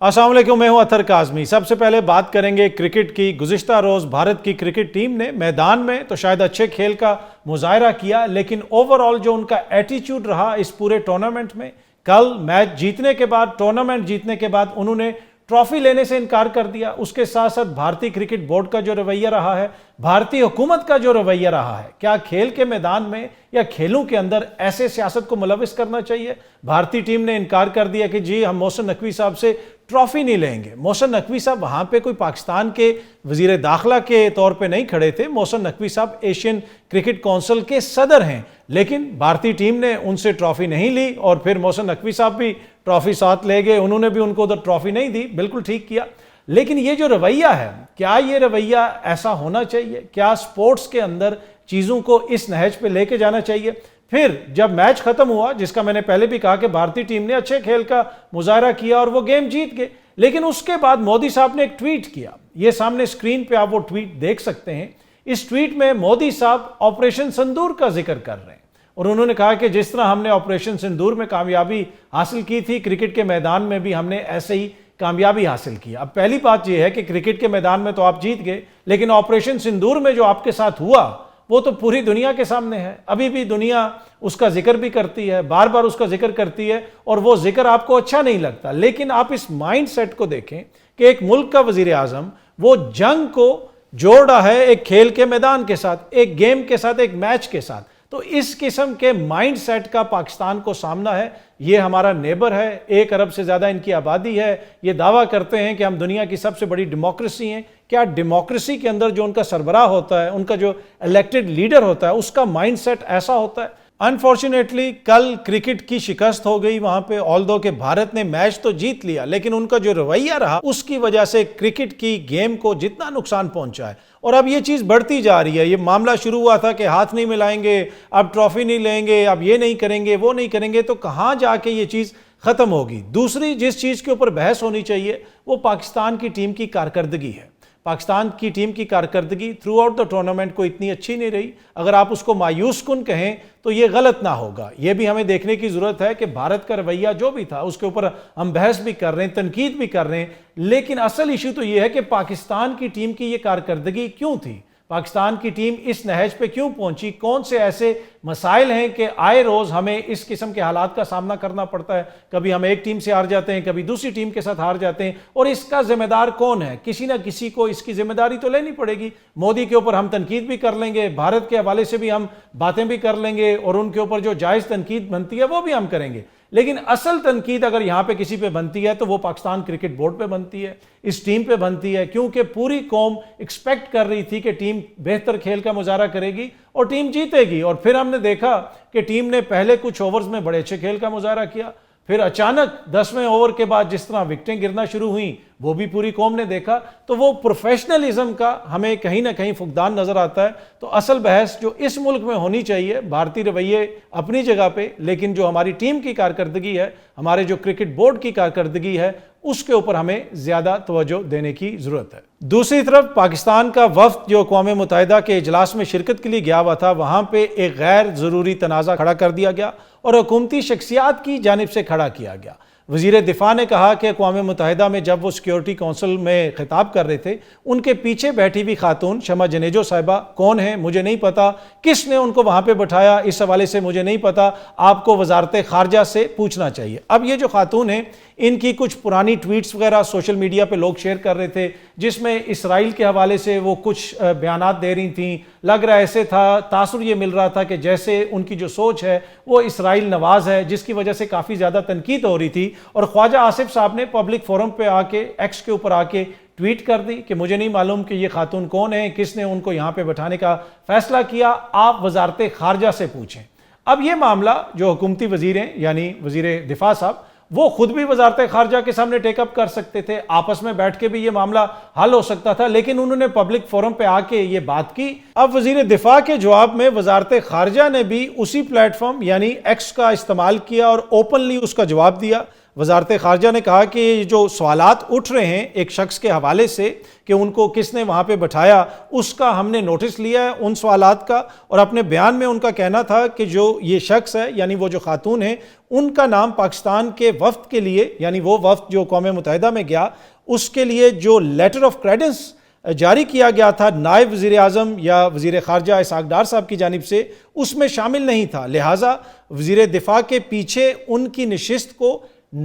السلام علیکم، میں ہوں اطہر کاظمی۔ سب سے پہلے بات کریں گے کرکٹ کی۔ گزشتہ روز بھارت کی کرکٹ ٹیم نے میدان میں تو شاید اچھے کھیل کا مظاہرہ کیا، لیکن اوورآل جو ان کا ایٹیچیوڈ رہا اس پورے ٹورنامنٹ میں، کل میچ جیتنے کے بعد، ٹورنامنٹ جیتنے کے بعد انہوں نے ٹرافی لینے سے انکار کر دیا۔ اس کے ساتھ ساتھ بھارتی کرکٹ بورڈ کا جو رویہ رہا ہے، بھارتی حکومت کا جو رویہ رہا ہے، کیا کھیل کے میدان میں یا کھیلوں کے اندر ایسے سیاست کو ملوث کرنا چاہیے؟ بھارتی ٹیم نے انکار کر دیا کہ جی ہم محسن نقوی صاحب سے ٹرافی نہیں لیں گے۔ محسن نقوی صاحب وہاں پہ کوئی پاکستان کے وزیر داخلہ کے طور پہ نہیں کھڑے تھے۔ محسن نقوی صاحب ایشین کرکٹ کونسل کے صدر ہیں، لیکن بھارتی ٹیم نے ان سے ٹرافی نہیں لی اور پھر محسن نقوی صاحب بھی ٹرافی ساتھ لے گئے، انہوں نے بھی ان کو ادھر ٹرافی نہیں دی۔ بالکل ٹھیک کیا، لیکن یہ جو رویہ ہے، کیا یہ رویہ ایسا ہونا چاہیے؟ کیا سپورٹس کے اندر چیزوں کو اس نہج پہ لے کے جانا چاہیے؟ پھر جب میچ ختم ہوا، جس کا میں نے پہلے بھی کہا کہ بھارتی ٹیم نے اچھے کھیل کا مظاہرہ کیا اور وہ گیم جیت گئے، لیکن اس کے بعد مودی صاحب نے ایک ٹویٹ کیا۔ یہ سامنے سکرین پہ آپ وہ ٹویٹ دیکھ سکتے ہیں۔ اس ٹویٹ میں مودی صاحب آپریشن سندور کا ذکر کر رہے ہیں اور انہوں نے کہا کہ جس طرح ہم نے آپریشن سندور میں کامیابی حاصل کی تھی، کرکٹ کے میدان میں بھی ہم نے ایسے ہی کامیابی حاصل کی۔ اب پہلی بات یہ ہے کہ کرکٹ کے میدان میں تو آپ جیت گئے، لیکن آپریشن سندور میں جو آپ کے ساتھ ہوا وہ تو پوری دنیا کے سامنے ہے۔ ابھی بھی دنیا اس کا ذکر بھی کرتی ہے، بار بار اس کا ذکر کرتی ہے، اور وہ ذکر آپ کو اچھا نہیں لگتا۔ لیکن آپ اس مائنڈ سیٹ کو دیکھیں کہ ایک ملک کا وزیر اعظم وہ جنگ کو جوڑ رہا ہے ایک کھیل کے میدان کے ساتھ، ایک گیم کے ساتھ، ایک میچ کے ساتھ۔ تو اس قسم کے مائنڈ سیٹ کا پاکستان کو سامنا ہے۔ یہ ہمارا نیبر ہے، 1 ارب سے زیادہ ان کی آبادی ہے، یہ دعویٰ کرتے ہیں کہ ہم دنیا کی سب سے بڑی ڈیموکریسی ہیں۔ کیا ڈیموکریسی کے اندر جو ان کا سربراہ ہوتا ہے، ان کا جو الیکٹڈ لیڈر ہوتا ہے، اس کا مائنڈ سیٹ ایسا ہوتا ہے؟ انفارچونیٹلی کل کرکٹ کی شکست ہو گئی وہاں پہ، آلدو کہ بھارت نے میچ تو جیت لیا، لیکن ان کا جو رویہ رہا اس کی وجہ سے کرکٹ کی گیم کو جتنا نقصان پہنچا ہے، اور اب یہ چیز بڑھتی جا رہی ہے۔ یہ معاملہ شروع ہوا تھا کہ ہاتھ نہیں ملائیں گے، اب ٹرافی نہیں لیں گے، اب یہ نہیں کریں گے، وہ نہیں کریں گے، تو کہاں جا کے یہ چیز ختم ہوگی؟ دوسری جس چیز کے اوپر بحث ہونی چاہیے وہ پاکستان کی ٹیم کی کارکردگی ہے۔ پاکستان کی ٹیم کی کارکردگی تھرو آؤٹ دا ٹورنامنٹ کو اتنی اچھی نہیں رہی۔ اگر آپ اس کو مایوس کن کہیں تو یہ غلط نہ ہوگا۔ یہ بھی ہمیں دیکھنے کی ضرورت ہے کہ بھارت کا رویہ جو بھی تھا اس کے اوپر ہم بحث بھی کر رہے ہیں، تنقید بھی کر رہے ہیں، لیکن اصل ایشو تو یہ ہے کہ پاکستان کی ٹیم کی یہ کارکردگی کیوں تھی؟ پاکستان کی ٹیم اس نہج پہ کیوں پہنچی؟ کون سے ایسے مسائل ہیں کہ آئے روز ہمیں اس قسم کے حالات کا سامنا کرنا پڑتا ہے؟ کبھی ہم ایک ٹیم سے ہار جاتے ہیں، کبھی دوسری ٹیم کے ساتھ ہار جاتے ہیں، اور اس کا ذمہ دار کون ہے؟ کسی نہ کسی کو اس کی ذمہ داری تو لینی پڑے گی۔ مودی کے اوپر ہم تنقید بھی کر لیں گے، بھارت کے حوالے سے بھی ہم باتیں بھی کر لیں گے، اور ان کے اوپر جو جائز تنقید بنتی ہے وہ بھی ہم کریں گے، لیکن اصل تنقید اگر یہاں پہ کسی پہ بنتی ہے تو وہ پاکستان کرکٹ بورڈ پہ بنتی ہے، اس ٹیم پہ بنتی ہے، کیونکہ پوری قوم ایکسپیکٹ کر رہی تھی کہ ٹیم بہتر کھیل کا مظاہرہ کرے گی اور ٹیم جیتے گی، اور پھر ہم نے دیکھا کہ ٹیم نے پہلے کچھ اوورز میں بڑے اچھے کھیل کا مظاہرہ کیا، پھر اچانک 10ویں اوور کے بعد جس طرح وکٹیں گرنا شروع ہوئیں وہ بھی پوری قوم نے دیکھا۔ تو وہ پروفیشنلزم کا ہمیں کہیں نہ کہیں فقدان نظر آتا ہے۔ تو اصل بحث جو اس ملک میں ہونی چاہیے، بھارتی رویے اپنی جگہ پہ، لیکن جو ہماری ٹیم کی کارکردگی ہے، ہمارے جو کرکٹ بورڈ کی کارکردگی ہے، اس کے اوپر ہمیں زیادہ توجہ دینے کی ضرورت ہے۔ دوسری طرف پاکستان کا وفد جو اقوام متحدہ کے اجلاس میں شرکت کے لیے گیا ہوا تھا، وہاں پہ ایک غیر ضروری تنازع کھڑا کر دیا گیا اور حکومتی شخصیات کی جانب سے کھڑا کیا گیا۔ وزیر دفاع نے کہا کہ اقوام متحدہ میں جب وہ سیکیورٹی کونسل میں خطاب کر رہے تھے، ان کے پیچھے بیٹھی ہوئی خاتون شمع جنیجو صاحبہ کون ہیں مجھے نہیں پتا، کس نے ان کو وہاں پہ بٹھایا اس حوالے سے مجھے نہیں پتا، آپ کو وزارت خارجہ سے پوچھنا چاہیے۔ اب یہ جو خاتون ہیں، ان کی کچھ پرانی ٹویٹس وغیرہ سوشل میڈیا پہ لوگ شیئر کر رہے تھے، جس میں اسرائیل کے حوالے سے وہ کچھ بیانات دے رہی تھیں۔ لگ رہا ایسے تھا، تاثر یہ مل رہا تھا کہ جیسے ان کی جو سوچ ہے وہ اسرائیل نواز ہے، جس کی وجہ سے کافی زیادہ تنقید ہو رہی تھی، اور خواجہ آصف صاحب نے پبلک فورم پہ آ کے ایکس کے اوپر آ کے ٹویٹ کر دی کہ مجھے نہیں معلوم کہ یہ خاتون کون ہے، کس نے ان کو یہاں پہ بٹھانے کا فیصلہ کیا، آپ وزارت خارجہ سے پوچھیں۔ اب یہ معاملہ جو حکومتی وزیر ہیں، یعنی وزیر دفاع صاحب، وہ خود بھی وزارت خارجہ کے سامنے ٹیک اپ کر سکتے تھے، آپس میں بیٹھ کے بھی یہ معاملہ حل ہو سکتا تھا، لیکن انہوں نے پبلک فورم پہ آ کے یہ بات کی۔ اب وزیر دفاع کے جواب میں وزارت خارجہ نے بھی اسی پلیٹ فارم یعنی ایکس کا استعمال کیا اور اوپنلی اس کا جواب دیا۔ وزارت خارجہ نے کہا کہ جو سوالات اٹھ رہے ہیں ایک شخص کے حوالے سے کہ ان کو کس نے وہاں پہ بٹھایا، اس کا ہم نے نوٹس لیا ہے ان سوالات کا، اور اپنے بیان میں ان کا کہنا تھا کہ جو یہ شخص ہے یعنی وہ جو خاتون ہیں ان کا نام پاکستان کے وفد کے لیے، یعنی وہ وفد جو اقوام متحدہ میں گیا اس کے لیے جو لیٹر آف کریڈنس جاری کیا گیا تھا نائب وزیر اعظم یا وزیر خارجہ اسحاق ڈار صاحب کی جانب سے، اس میں شامل نہیں تھا، لہٰذا وزیر دفاع کے پیچھے ان کی نشست کو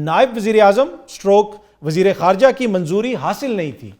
نائب وزیر اعظم سٹروک وزیر خارجہ کی منظوری حاصل نہیں تھی۔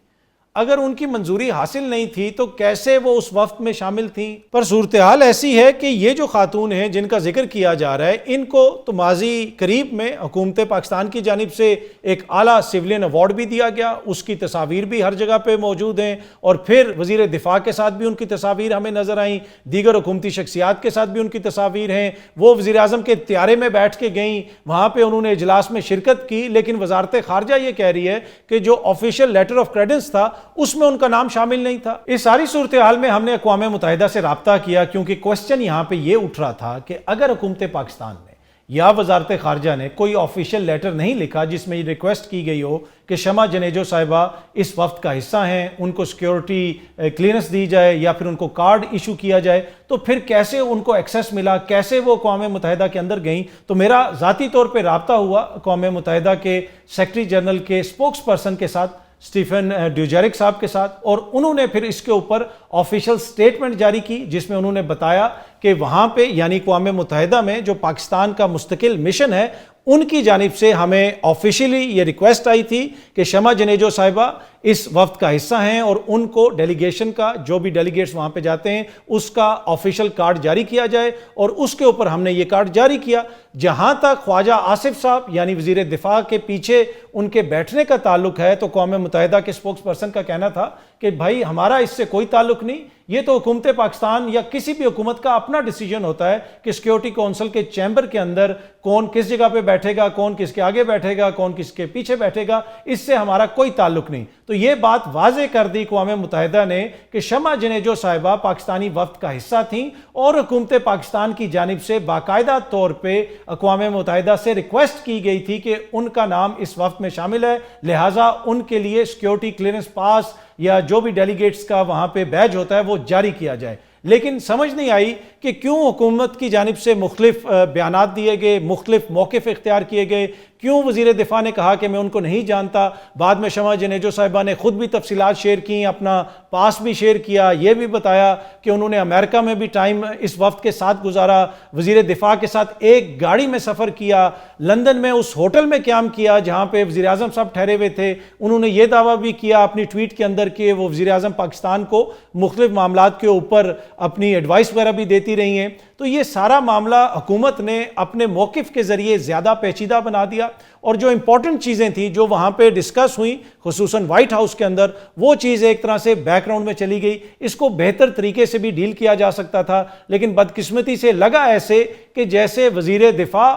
اگر ان کی منظوری حاصل نہیں تھی تو کیسے وہ اس وفد میں شامل تھیں؟ پر صورتحال ایسی ہے کہ یہ جو خاتون ہیں جن کا ذکر کیا جا رہا ہے ان کو تو ماضی قریب میں حکومت پاکستان کی جانب سے ایک اعلیٰ سیولین ایوارڈ بھی دیا گیا، اس کی تصاویر بھی ہر جگہ پہ موجود ہیں، اور پھر وزیر دفاع کے ساتھ بھی ان کی تصاویر ہمیں نظر آئیں، دیگر حکومتی شخصیات کے ساتھ بھی ان کی تصاویر ہیں، وہ وزیر اعظم کے طیارے میں بیٹھ کے گئیں، وہاں پہ انہوں نے اجلاس میں شرکت کی، لیکن وزارت خارجہ یہ کہہ رہی ہے کہ جو آفیشیل لیٹر آف کریڈنس تھا اس میں ان کا نام شامل نہیں تھا۔ اس ساری صورتحال میں ہم نے اقوام متحدہ سے رابطہ کیا، کیونکہ کوسچن یہاں پہ یہ اٹھ رہا تھا کہ اگر حکومت پاکستان نے یا وزارت خارجہ نے کوئی آفیشیل لیٹر نہیں لکھا جس میں یہ ریکویسٹ کی گئی ہو کہ شمع جنیجو صاحبہ اس وفد کا حصہ ہیں، ان کو سیکیورٹی کلیئرنس دی جائے یا پھر ان کو کارڈ ایشو کیا جائے، تو پھر کیسے ان کو ایکسیس ملا، کیسے وہ اقوام متحدہ کے اندر گئیں؟ تو میرا ذاتی طور پہ رابطہ ہوا اقوام متحدہ کے سیکرٹری جنرل کے اسپوکس پرسن کے ساتھ، اسٹیفن ڈیوجیرک صاحب کے ساتھ، اور انہوں نے پھر اس کے اوپر آفیشیل سٹیٹمنٹ جاری کی جس میں انہوں نے بتایا کہ وہاں پہ یعنی اقوام متحدہ میں جو پاکستان کا مستقل مشن ہے ان کی جانب سے ہمیں آفیشیلی یہ ریکویسٹ آئی تھی کہ شمع جنیجو صاحبہ اس وفد کا حصہ ہیں اور ان کو ڈیلیگیشن کا جو بھی ڈیلیگیٹس وہاں پہ جاتے ہیں اس کا آفیشیل کارڈ جاری کیا جائے، اور اس کے اوپر ہم نے یہ کارڈ جاری کیا۔ جہاں تک خواجہ آصف صاحب یعنی وزیر دفاع کے پیچھے ان کے بیٹھنے کا تعلق ہے تو اقوام متحدہ کے اسپوکس پرسن کا کہنا تھا کہ بھائی ہمارا اس سے کوئی تعلق نہیں، یہ تو حکومت پاکستان یا کسی بھی حکومت کا اپنا ڈیسیجن ہوتا ہے کہ سیکیورٹی کونسل کے چیمبر کے اندر کون کس جگہ پہ بیٹھے گا، کون کس کے آگے بیٹھے گا، کون کس کے پیچھے بیٹھے گا، اس سے ہمارا کوئی تعلق نہیں۔ تو یہ بات واضح کر دی اقوام متحدہ نے کہ شمع جنیجو صاحبہ پاکستانی وفد کا حصہ تھیں، اور حکومت پاکستان کی جانب سے باقاعدہ طور پہ اقوام متحدہ سے ریکویسٹ کی گئی تھی کہ ان کا نام اس وفد میں شامل ہے، لہٰذا ان کے لیے سیکیورٹی کلیئرنس پاس یا جو بھی ڈیلیگیٹس کا وہاں پہ بیج ہوتا ہے وہ جاری کیا جائے۔ لیکن سمجھ نہیں آئی کہ کیوں حکومت کی جانب سے مختلف بیانات دیے گئے، مختلف موقف اختیار کیے گئے، کیوں وزیر دفاع نے کہا کہ میں ان کو نہیں جانتا، بعد میں شمع جنیجو صاحبہ نے خود بھی تفصیلات شیئر کی، اپنا پاس بھی شیئر کیا، یہ بھی بتایا کہ انہوں نے امریکہ میں بھی ٹائم اس وفد کے ساتھ گزارا، وزیر دفاع کے ساتھ ایک گاڑی میں سفر کیا، لندن میں اس ہوٹل میں قیام کیا جہاں پہ وزیر اعظم صاحب ٹھہرے ہوئے تھے۔ انہوں نے یہ دعویٰ بھی کیا اپنی ٹویٹ کے اندر کہ وہ وزیر اعظم پاکستان کو مختلف معاملات کے اوپر اپنی ایڈوائس وغیرہ بھی دیتی رہی ہیں۔ تو یہ سارا معاملہ حکومت نے اپنے موقف کے ذریعے زیادہ پیچیدہ بنا دیا، اور جو امپورٹنٹ چیزیں تھیں جو وہاں پہ ڈسکس ہوئیں خصوصاً وائٹ ہاؤس کے اندر، وہ چیز ایک طرح سے بیک گراؤنڈ میں چلی گئی۔ اس کو بہتر طریقے سے بھی ڈیل کیا جا سکتا تھا، لیکن بدقسمتی سے لگا ایسے کہ جیسے وزیر دفاع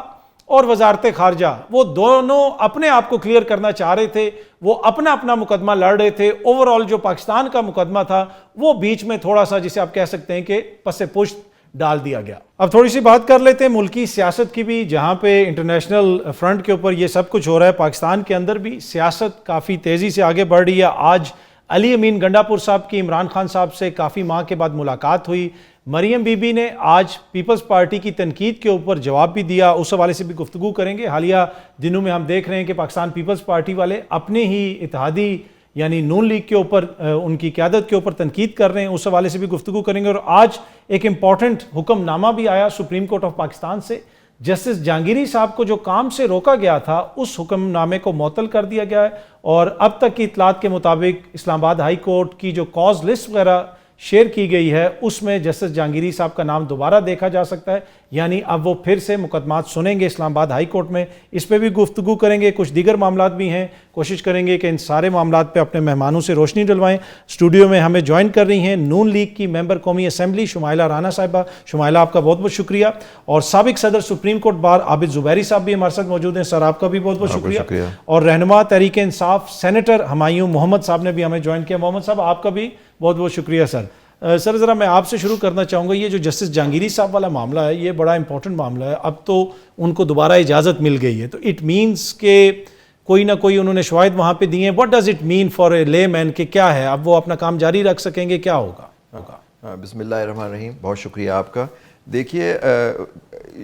اور وزارت خارجہ وہ دونوں اپنے آپ کو کلیئر کرنا چاہ رہے تھے، وہ اپنا اپنا مقدمہ لڑ رہے تھے، اوورآل جو پاکستان کا مقدمہ تھا وہ بیچ میں تھوڑا سا جسے آپ کہہ سکتے ہیں کہ پس پشت ڈال دیا گیا۔ اب تھوڑی سی بات کر لیتے ہیں ملکی سیاست کی بھی، جہاں پہ انٹرنیشنل فرنٹ کے اوپر یہ سب کچھ ہو رہا ہے، پاکستان کے اندر بھی سیاست کافی تیزی سے آگے بڑھ رہی ہے۔ آج علی امین گنڈاپور صاحب کی عمران خان صاحب سے کافی ماہ کے بعد ملاقات ہوئی، مریم بی بی نے آج پیپلز پارٹی کی تنقید کے اوپر جواب بھی دیا، اس حوالے سے بھی گفتگو کریں گے۔ حالیہ دنوں میں ہم دیکھ رہے ہیں کہ پاکستان پیپلز پارٹی والے اپنے ہی اتحادی یعنی نون لیگ کے اوپر ان کی قیادت کے اوپر تنقید کر رہے ہیں، اس حوالے سے بھی گفتگو کریں گے۔ اور آج ایک امپورٹنٹ حکم نامہ بھی آیا سپریم کورٹ آف پاکستان سے، جسٹس جہانگیری صاحب کو جو کام سے روکا گیا تھا اس حکم نامے کو معطل کر دیا گیا ہے، اور اب تک کی اطلاعات کے مطابق اسلام آباد ہائی کورٹ کی جو کاز لسٹ وغیرہ شیئر کی گئی ہے اس میں جسٹس جہانگیری صاحب کا نام دوبارہ دیکھا جا سکتا ہے، یعنی اب وہ پھر سے مقدمات سنیں گے اسلام آباد ہائی کورٹ میں۔ اس پہ بھی گفتگو کریں گے، کچھ دیگر معاملات بھی ہیں، کوشش کریں گے کہ ان سارے معاملات پہ اپنے مہمانوں سے روشنی ڈلوائیں۔ اسٹوڈیو میں ہمیں جوائن کر رہی ہیں نون لیگ کی ممبر قومی اسمبلی شمائلہ رانا صاحبہ۔ شمائلہ آپ کا بہت بہت شکریہ، اور سابق صدر سپریم کورٹ بار عابد زبیری صاحب بھی ہمارے ساتھ موجود ہیں، سر آپ کا بھی بہت بہت شکریہ۔ اور رہنما تحریک انصاف سینیٹر ہمایوں محمد صاحب نے بھی ہمیں جوائن کیا، محمد صاحب آپ کا بھی بہت بہت شکریہ سر۔ سر ذرا میں آپ سے شروع کرنا چاہوں گا, یہ جو جسٹس جہانگیری صاحب والا معاملہ ہے یہ بڑا امپورٹنٹ معاملہ ہے. اب تو ان کو دوبارہ اجازت مل گئی ہے, تو اٹ مینس کہ کوئی نہ کوئی انہوں نے شواہد وہاں پہ دیے ہیں. What does it mean for a لے مین کہ کیا ہے, اب وہ اپنا کام جاری رکھ سکیں گے, کیا ہوگا؟ بسم اللہ الرحمن الرحیم. بہت شکریہ آپ کا. دیکھیے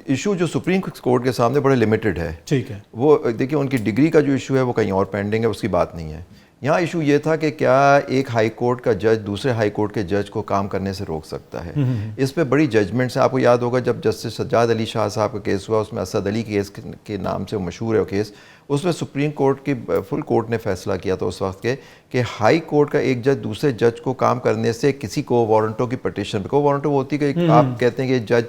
ایشو جو سپریم کورٹ کے سامنے بڑے لمیٹڈ ہے. ٹھیک ہے, وہ دیکھیے ان کی ڈگری کا جو ایشو ہے وہ کہیں اور پینڈنگ ہے, اس کی بات نہیں ہے. یہاں ایشو یہ تھا کہ کیا ایک ہائی کورٹ کا جج دوسرے ہائی کورٹ کے جج کو کام کرنے سے روک سکتا ہے. اس پہ بڑی ججمنٹس ہیں. آپ کو یاد ہوگا جب جسٹس سجاد علی شاہ صاحب کا کیس ہوا, اس میں اسد علی کیس کے نام سے مشہور ہے وہ کیس, اس میں سپریم کورٹ کی فل کورٹ نے فیصلہ کیا تھا اس وقت کہ ہائی کورٹ کا ایک جج دوسرے جج کو کام کرنے سے کسی کو وارنٹوں کی پٹیشن پہ, کو وارنٹو ہوتی ہے کہ آپ کہتے ہیں کہ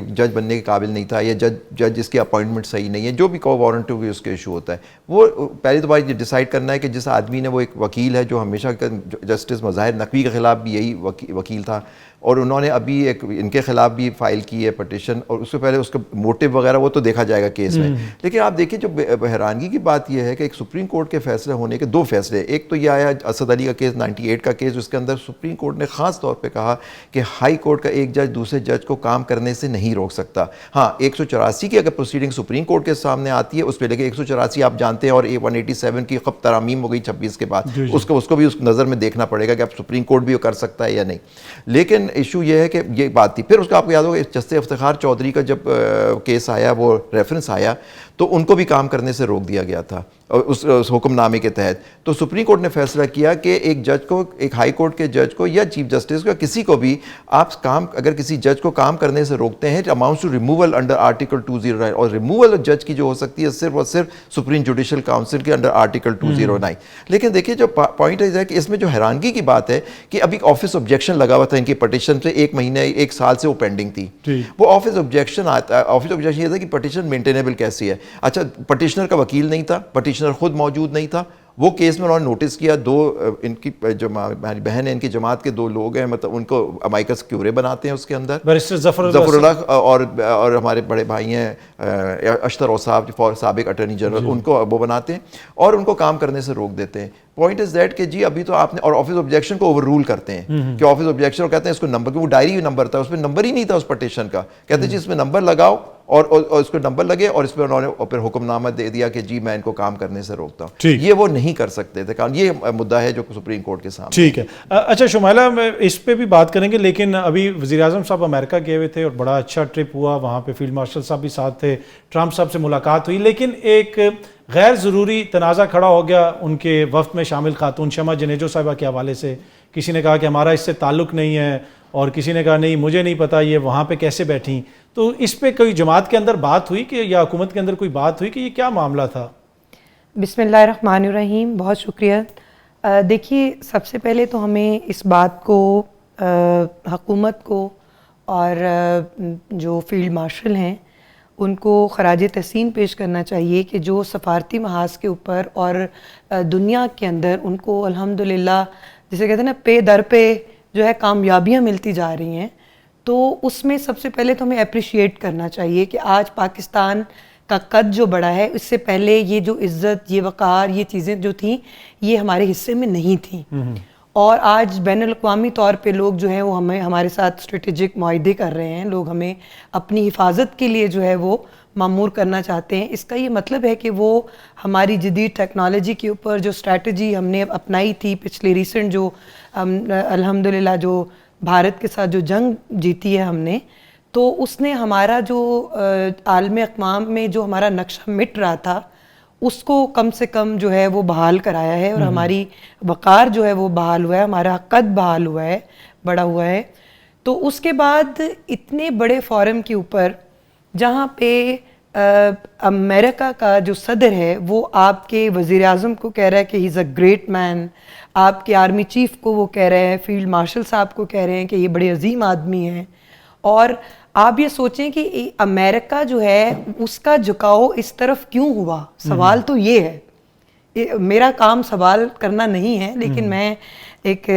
جج بننے کے قابل نہیں تھا, یا جج اس کی اپوائنٹمنٹ صحیح نہیں ہے, جو بھی کو وارنٹو بھی اس کے ایشو ہوتا ہے, وہ پہلی تو بات یہ ڈیسائیڈ کرنا ہے کہ جس آدمی نے, وہ ایک وکیل ہے جو ہمیشہ جسٹس مظاہر نقوی کے خلاف بھی یہی وکیل تھا, اور انہوں نے ابھی ایک ان کے خلاف بھی فائل کی ہے پٹیشن, اور اس سے پہلے اس کا موٹیو وغیرہ وہ تو دیکھا جائے گا کیس میں. لیکن آپ دیکھیں جو حیرانگی کی بات یہ ہے کہ ایک سپریم کورٹ کے فیصلے ہونے کے دو فیصلے, ایک تو یہ آیا اسد علی کا کیس 98 کا کیس, اس کے اندر سپریم کورٹ نے خاص طور پہ کہا کہ ہائی کورٹ کا ایک جج دوسرے جج کو کام کرنے سے نہیں روک سکتا. ہاں 184 کی اگر پروسیڈنگ سپریم کورٹ کے سامنے آتی ہے اس پہ, لیکن 184 آپ جانتے ہیں, اور 187 کی خب ترامیم ہو گئی 26 کے بعد, اس کو بھی اس نظر میں دیکھنا پڑے گا کہ اب سپریم کورٹ بھی وہ کر سکتا ہے یا نہیں. لیکن ایشو یہ ہے کہ یہ بات تھی. پھر اس کا آپ کو یاد ہوگا جسٹس افتخار چودھری کا جب کیس آیا, وہ ریفرنس آیا, تو ان کو بھی کام کرنے سے روک دیا گیا تھا اس حکم نامے کے تحت. تو سپریم کورٹ نے فیصلہ کیا کہ ایک جج کو, ایک ہائی کورٹ کے جج کو یا چیف جسٹس کو یا کسی کو بھی آپ کام, اگر کسی جج کو کام کرنے سے روکتے ہیں, amounts to removal under article 209, اور ریموول جج کی جو ہو سکتی ہے صرف اور صرف سپریم جوڈیشل کاؤنسل کے انڈر آرٹیکل 209. لیکن دیکھیے جو پوائنٹ ہے کہ اس میں جو حیرانگی کی بات ہے کہ ابھی آفس آبجیکشن لگا ہوا تھا ان کی پٹیشن سے, ایک مہینے ایک سال سے وہ پینڈنگ تھی. وہ آفس آبجیکشن آتا ہے, آفس آبجیکشن یہ تھا کہ پٹیشن مینٹینیبل کیسی ہے. اچھا پٹیشنر کا وکیل نہیں تھا, پٹیشنر خود موجود نہیں تھا. وہ کیس میں انہوں نے نوٹس کیا, دو ان کی جو ہماری بہن ہے, ان کی جماعت کے دو لوگ ہیں, مطلب ان کو امائکس کیورے بناتے ہیں اس کے اندر, بیرسٹر ظفر اللہ اور ہمارے بڑے بھائی ہیں اشتر اوصاف سابق اٹارنی جنرل, ان کو وہ بناتے ہیں اور ان کو کام کرنے سے روک دیتے ہیں. پوائنٹ از دیٹ کہ جی ابھی تو آپ نے, اور آفس آبجیکشن کو اوور رول کرتے ہیں کہ آفس آبجیکشن, اور کہتے ہیں اس کو نمبر, وہ ڈائری نمبر تھا, اس میں نمبر ہی نہیں تھا اس پٹیشن کا, کہتے ہیں جی اس میں نمبر لگاؤ, اور اس کو نمبر لگے, اور اس پہ انہوں نے پھر حکم نامہ دے دیا کہ جی میں ان کو کام کرنے سے روکتا ہوں. یہ وہ نہیں کر سکتے تھے, یہ مدعا ہے جو سپریم کورٹ کے سامنے. ٹھیک ہے. اچھا شمائلہ, میں اس پہ بھی بات کریں گے, لیکن ابھی وزیر اعظم صاحب امریکہ گئے ہوئے تھے اور بڑا اچھا ٹرپ ہوا, وہاں پہ فیلڈ مارشل صاحب بھی ساتھ تھے, ٹرمپ صاحب سے ملاقات ہوئی, لیکن ایک غیر ضروری تنازع کھڑا ہو گیا ان کے وفد میں شامل خاتون شمع جنیجو صاحبہ کے حوالے سے. کسی نے کہا کہ ہمارا اس سے تعلق نہیں ہے, اور کسی نے کہا نہیں مجھے نہیں پتا یہ وہاں پہ کیسے بیٹھیں. تو اس پہ کوئی جماعت کے اندر بات ہوئی کہ, یا حکومت کے اندر کوئی بات ہوئی کہ یہ کیا معاملہ تھا؟ بسم اللہ الرحمن الرحیم. بہت شکریہ. دیکھیے سب سے پہلے تو ہمیں اس بات کو, حکومت کو اور جو فیلڈ مارشل ہیں ان کو خراج تحسین پیش کرنا چاہیے کہ جو سفارتی محاذ کے اوپر اور دنیا کے اندر ان کو الحمدللہ جسے کہتے ہیں نا پے در پہ جو ہے کامیابیاں ملتی جا رہی ہیں. تو اس میں سب سے پہلے تو ہمیں اپریشیٹ کرنا چاہیے کہ آج پاکستان کا قد جو بڑا ہے, اس سے پہلے یہ جو عزت, یہ وقار, یہ چیزیں جو تھیں یہ ہمارے حصے میں نہیں تھیں. اور آج بین الاقوامی طور پہ لوگ جو ہیں وہ ہمارے ساتھ اسٹریٹجک معاہدے کر رہے ہیں, لوگ ہمیں اپنی حفاظت کے لیے جو ہے وہ معمور کرنا چاہتے ہیں. اس کا یہ مطلب ہے کہ وہ ہماری جدید ٹیکنالوجی کے اوپر جو اسٹریٹجی ہم نے اپنائی تھی پچھلے ریسنٹ جو الحمدللہ جو بھارت کے ساتھ جو جنگ جیتی ہے ہم نے, تو اس نے ہمارا جو عالم اقوام میں جو ہمارا نقشہ مٹ رہا تھا اس کو کم سے کم جو ہے وہ بحال کرایا ہے, اور ہماری وقار جو ہے وہ بحال ہوا ہے, ہمارا قد بحال ہوا ہے, بڑا ہوا ہے. تو اس کے بعد اتنے بڑے فورم کے اوپر جہاں پہ امریکہ کا جو صدر ہے وہ آپ کے وزیر اعظم کو کہہ رہا ہے کہ ہی از اے گریٹ مین, آپ کے آرمی چیف کو وہ کہہ رہے ہیں, فیلڈ مارشل صاحب کو کہہ رہے ہیں کہ یہ بڑے عظیم آدمی ہیں. اور آپ یہ سوچیں کہ امریکہ جو ہے اس کا جھکاؤ اس طرف کیوں ہوا. سوال تو یہ ہے, میرا کام سوال کرنا نہیں ہے, لیکن میں ایک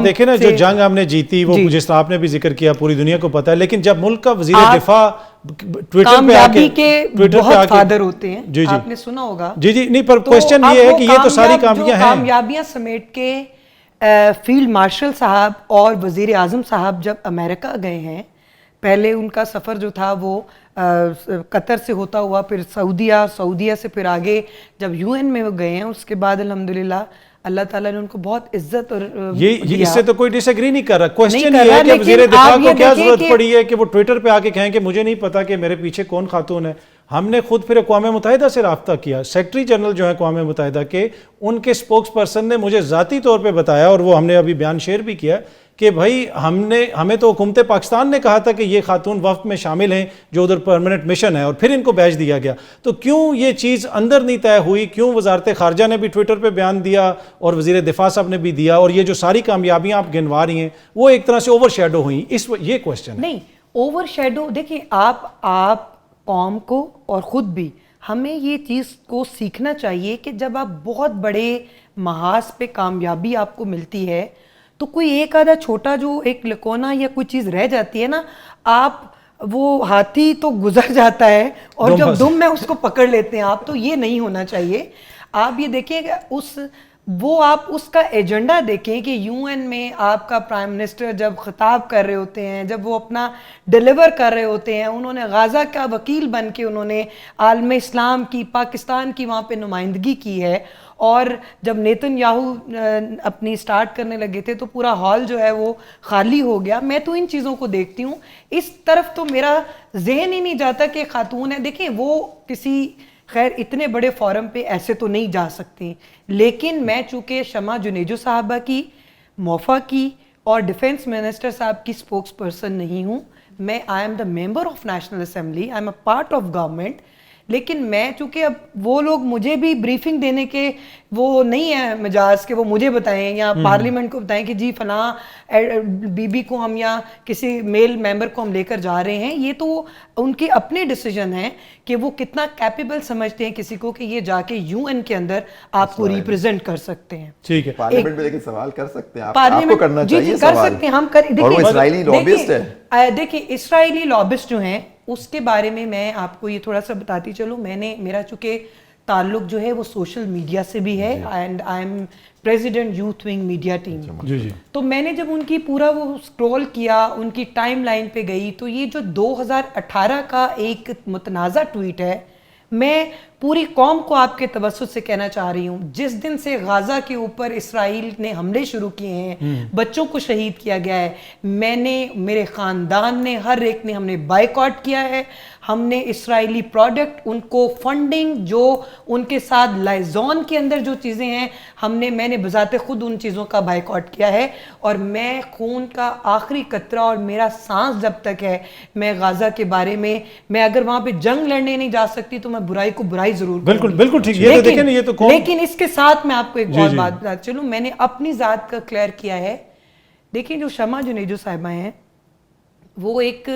دیکھیں نا جو جنگ ہم نے جیتی وہ جس طرح آپ نے بھی ذکر کیا پوری دنیا کو پتا ہے, لیکن جب ملک کا وزیر دفاع کامیابی کے بہت فادر ہوتے ہیں, آپ نے سنا ہوگا. جی نہیں, پر کوشچن یہ ہے کہ یہ تو ساری کامیابیاں سمیٹ کے فیلڈ مارشل صاحب اور وزیر اعظم صاحب جب امریکہ گئے ہیں، پہلے ان کا سفر جو تھا وہ قطر سے ہوتا ہوا، پھر سعودیہ سے پھر آگے جب یو این میں وہ گئے ہیں، اس کے بعد الحمدللہ اللہ تعالیٰ نے ان کو بہت عزت اور یہ اس سے تو کوئی ڈس ایگری نہیں کر رہا. کوشچن یہ ہے کہ وزیر دفاع کو کیا ضرورت پڑی ہے کہ وہ ٹویٹر پہ آ کے کہیں کہ مجھے نہیں پتا کہ میرے پیچھے کون خاتون ہے. ہم نے خود پھر اقوام متحدہ سے رابطہ کیا، سیکرٹری جنرل جو ہیں اقوام متحدہ کے، ان کے اسپوکس پرسن نے مجھے ذاتی طور پہ بتایا، اور وہ ہم نے ابھی بیان شیئر بھی کیا کہ بھائی ہمیں تو حکومت پاکستان نے کہا تھا کہ یہ خاتون وفد میں شامل ہیں جو ادھر پرماننٹ مشن ہے، اور پھر ان کو بیچ دیا گیا. تو کیوں یہ چیز اندر نہیں طے ہوئی؟ کیوں وزارت خارجہ نے بھی ٹویٹر پہ بیان دیا اور وزیر دفاع صاحب نے بھی دیا، اور یہ جو ساری کامیابیاں آپ گنوا رہی ہیں وہ ایک طرح سے اوور شیڈو ہوئیں؟ یہ کوشچن نہیں، اوور شیڈو دیکھیں، آپ قوم کو اور خود بھی ہمیں یہ چیز کو سیکھنا چاہیے کہ جب آپ بہت بڑے محاذ پہ کامیابی آپ کو ملتی ہے تو کوئی ایک آدھا چھوٹا جو ایک لکونا یا کوئی چیز رہ جاتی ہے نا، آپ وہ ہاتھی تو گزر جاتا ہے اور جب دم میں اس کو پکڑ لیتے ہیں آپ، تو یہ نہیں ہونا چاہیے. آپ یہ دیکھیں کہ آپ اس کا ایجنڈا دیکھیں کہ یو این میں آپ کا پرائم منسٹر جب خطاب کر رہے ہوتے ہیں، جب وہ اپنا ڈیلیور کر رہے ہوتے ہیں، انہوں نے غزہ کا وکیل بن کے انہوں نے عالم اسلام کی، پاکستان کی وہاں پہ نمائندگی کی ہے. اور جب نیتن یاہو اپنی سٹارٹ کرنے لگے تھے تو پورا ہال جو ہے وہ خالی ہو گیا. میں تو ان چیزوں کو دیکھتی ہوں، اس طرف تو میرا ذہن ہی نہیں جاتا کہ خاتون ہے. دیکھیں وہ کسی خیر اتنے بڑے فورم پہ ایسے تو نہیں جا سکتی، لیکن میں چونکہ شمع جنیجو صاحبہ کی، موفا کی اور ڈیفنس منسٹر صاحب کی اسپوکس پرسن نہیں ہوں. میں I am the member of national assembly, I am a part of government. لیکن میں چونکہ اب وہ لوگ مجھے بھی بریفنگ دینے کے وہ نہیں ہے مجاز کہ وہ مجھے بتائیں یا پارلیمنٹ کو بتائیں کہ جی فلاں بی بی کو ہم یا کسی میل ممبر کو ہم لے کر جا رہے ہیں. یہ تو ان کے اپنے ڈیسیجن ہیں کہ وہ کتنا کیپیبل سمجھتے ہیں کسی کو کہ یہ جا کے یو این کے اندر آپ کو ریپرزینٹ کر سکتے ہیں. ٹھیک ہے، پارلیمنٹ میں لیکن سوال کر سکتے ہیں، آپ کو کرنا چاہیے کر سکتے ہیں. ہم اور وہ اسرائیلی لابسٹ ہے. دیکھیں اسرائیلی لابسٹ جو ہیں اس کے بارے میں آپ کو یہ تھوڑا سا بتاتی چلوں. میرا چونکہ تعلق جو ہے وہ سوشل میڈیا سے بھی ہے، and I am president youth wing media team. تو میں نے جب ان کی پورا وہ اسکرول کیا، ان کی ٹائم لائن پہ گئی، تو یہ جو 2018 کا ایک متنازع ٹویٹ ہے، میں پوری قوم کو آپ کے توسط سے کہنا چاہ رہی ہوں، جس دن سے غزہ کے اوپر اسرائیل نے حملے شروع کیے ہیں، بچوں کو شہید کیا گیا ہے، میں نے، میرے خاندان نے، ہر ایک نے، ہم نے بائیکاٹ کیا ہے. ہم نے اسرائیلی پروڈکٹ، ان کو فنڈنگ، جو ان کے ساتھ لائزون کے اندر جو چیزیں ہیں، میں نے بذات خود ان چیزوں کا بائیکاٹ کیا ہے. اور میں خون کا آخری قطرہ اور میرا سانس جب تک ہے، میں غزہ کے بارے میں اگر وہاں پہ جنگ لڑنے نہیں جا سکتی تو میں برائی کو برائی ضرور بالکل بالکل ٹھیک. یہ تو دیکھیں نا، یہ تو لیکن اس کے ساتھ میں آپ کو ایک اور بات بتاتا چلوں، میں نے اپنی ذات کا کلیئر کیا ہے. دیکھیں جو شمع جنیجو صاحبہ ہیں وہ ایک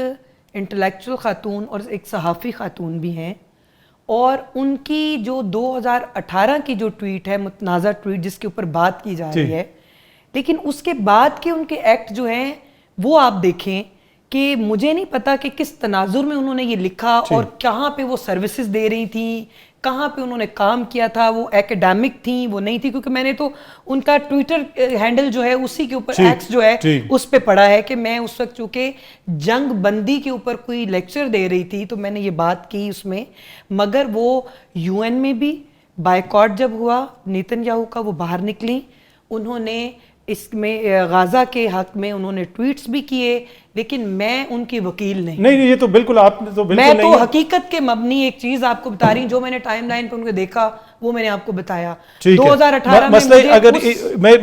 انٹلیکچوئل خاتون اور ایک صحافی خاتون بھی ہیں، اور ان کی جو 2018 کی جو ٹویٹ ہے، متنازع ٹویٹ جس کے اوپر بات کی جا رہی ہے، لیکن اس کے بعد کے ان کے ایکٹ جو ہیں وہ آپ دیکھیں کہ مجھے نہیں پتا کہ کس تناظر میں انہوں نے یہ لکھا اور کہاں پہ وہ سروسز دے رہی تھیں، کہاں پہ انہوں نے کام کیا تھا. وہ ایکیڈیمک تھیں، وہ نہیں تھی، کیونکہ میں نے تو ان کا ٹویٹر ہینڈل جو ہے اسی کے اوپر ایکس جو ہے اس پہ پڑھا ہے کہ میں اس وقت چونکہ جنگ بندی کے اوپر کوئی لیکچر دے رہی تھی تو میں نے یہ بات کی اس میں. مگر وہ یو این میں بھی بائیکاٹ جب ہوا نیتن یاہو کا، وہ باہر نکلی، انہوں نے اس میں غزہ کے حق میں انہوں نے ٹویٹس بھی کیے، لیکن میں ان کی وکیل نہیں. یہ تو بالکل آپ نے تو بالکل میں تو حقیقت کے مبنی ایک چیز آپ کو بتا رہی ہوں، جو میں نے ٹائم لائن پہ ان کو دیکھا وہ میں نے آپ کو بتایا. 2018 مسئلہ اگر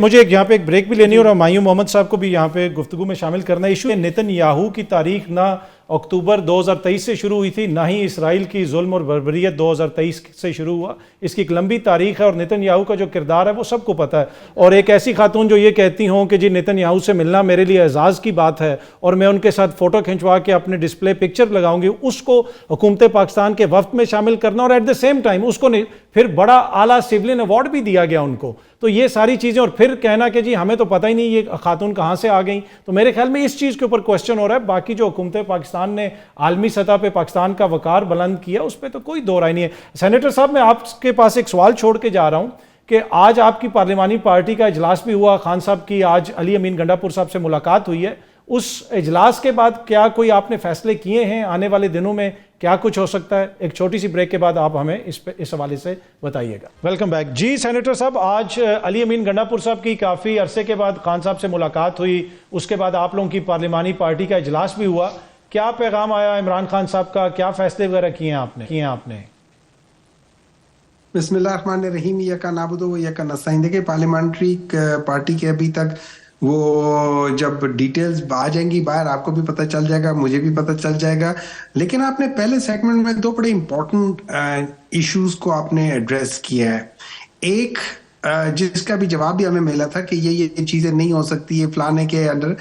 مجھے یہاں پہ ایک بریک بھی لینی اور مایوں محمد صاحب کو بھی یہاں پہ گفتگو میں شامل کرنا. ایشو ہے نیتن یاہو کی تاریخ نہ اکتوبر 2023 سے شروع ہوئی تھی، نہ ہی اسرائیل کی ظلم اور بربریت 2023 سے شروع ہوا. اس کی ایک لمبی تاریخ ہے، اور نیتن یاہو کا جو کردار ہے وہ سب کو پتہ ہے. اور ایک ایسی خاتون جو یہ کہتی ہوں کہ جی نیتن یاہو سے ملنا میرے لیے اعزاز کی بات ہے اور میں ان کے ساتھ فوٹو کھنچوا کے اپنے ڈسپلے پکچر لگاؤں گی، اس کو حکومت پاکستان کے وفد میں شامل کرنا، اور ایٹ دا سیم ٹائم اس کو پھر بڑا اعلیٰ سیولین ایوارڈ بھی دیا گیا ان کو. تو یہ ساری چیزیں، اور پھر کہنا کہ جی ہمیں تو پتہ ہی نہیں یہ خاتون کہاں سے آ گئیں. تو میرے خیال میں اس چیز کے اوپر کوسچن ہو رہا ہے. باقی جو حکومت پاکستان نے عالمی سطح پہ پاکستان کا وقار بلند کیا، اس پہ تو کوئی دو رائے نہیں ہے. سینیٹر صاحب، میں آپ کے پاس ایک سوال چھوڑ کے جا رہا ہوں کہ آج آپ کی پارلیمانی پارٹی کا اجلاس بھی ہوا, خان صاحب کی آج علی امین گنڈا پور صاحب سے ملاقات ہوئی ہے, اس اجلاس کے بعد کیا کوئی آپ نے فیصلے کیے ہیں آنے والے دنوں میں, کیا کچھ ہو سکتا ہے؟ ایک چھوٹی سی بریک کے بعد آپ ہمیں اس حوالے سے بتائیے گا. Welcome back. جی سینیٹر صاحب, آج علی امین گنڈا پور صاحب کی کافی عرصے کے بعد خان صاحب سے ملاقات ہوئی, اس کے بعد آپ لوگوں کی پارلیمانی پارٹی کا اجلاس بھی ہوا, کیا پیغام آیا عمران خان صاحب کا, کیا فیصلے وغیرہ کیے ہیں آپ نے؟ بسم اللہ الرحمن الرحیم. یکا نعبد و یکا نستعین. دیکھیں پارلیمنٹری پارٹی کے ابھی تک وہ جب ڈیٹیلز آ جائیں گی باہر آپ کو بھی پتہ چل جائے گا, مجھے بھی پتہ چل جائے گا. لیکن آپ نے پہلے سیگمنٹ میں 2 بڑے امپورٹنٹ ایشوز کو آپ نے ایڈریس کیا ہے. ایک جس کا بھی جواب بھی ہمیں ملا تھا کہ یہ چیزیں نہیں ہو سکتی, یہ فلانے کے انڈر.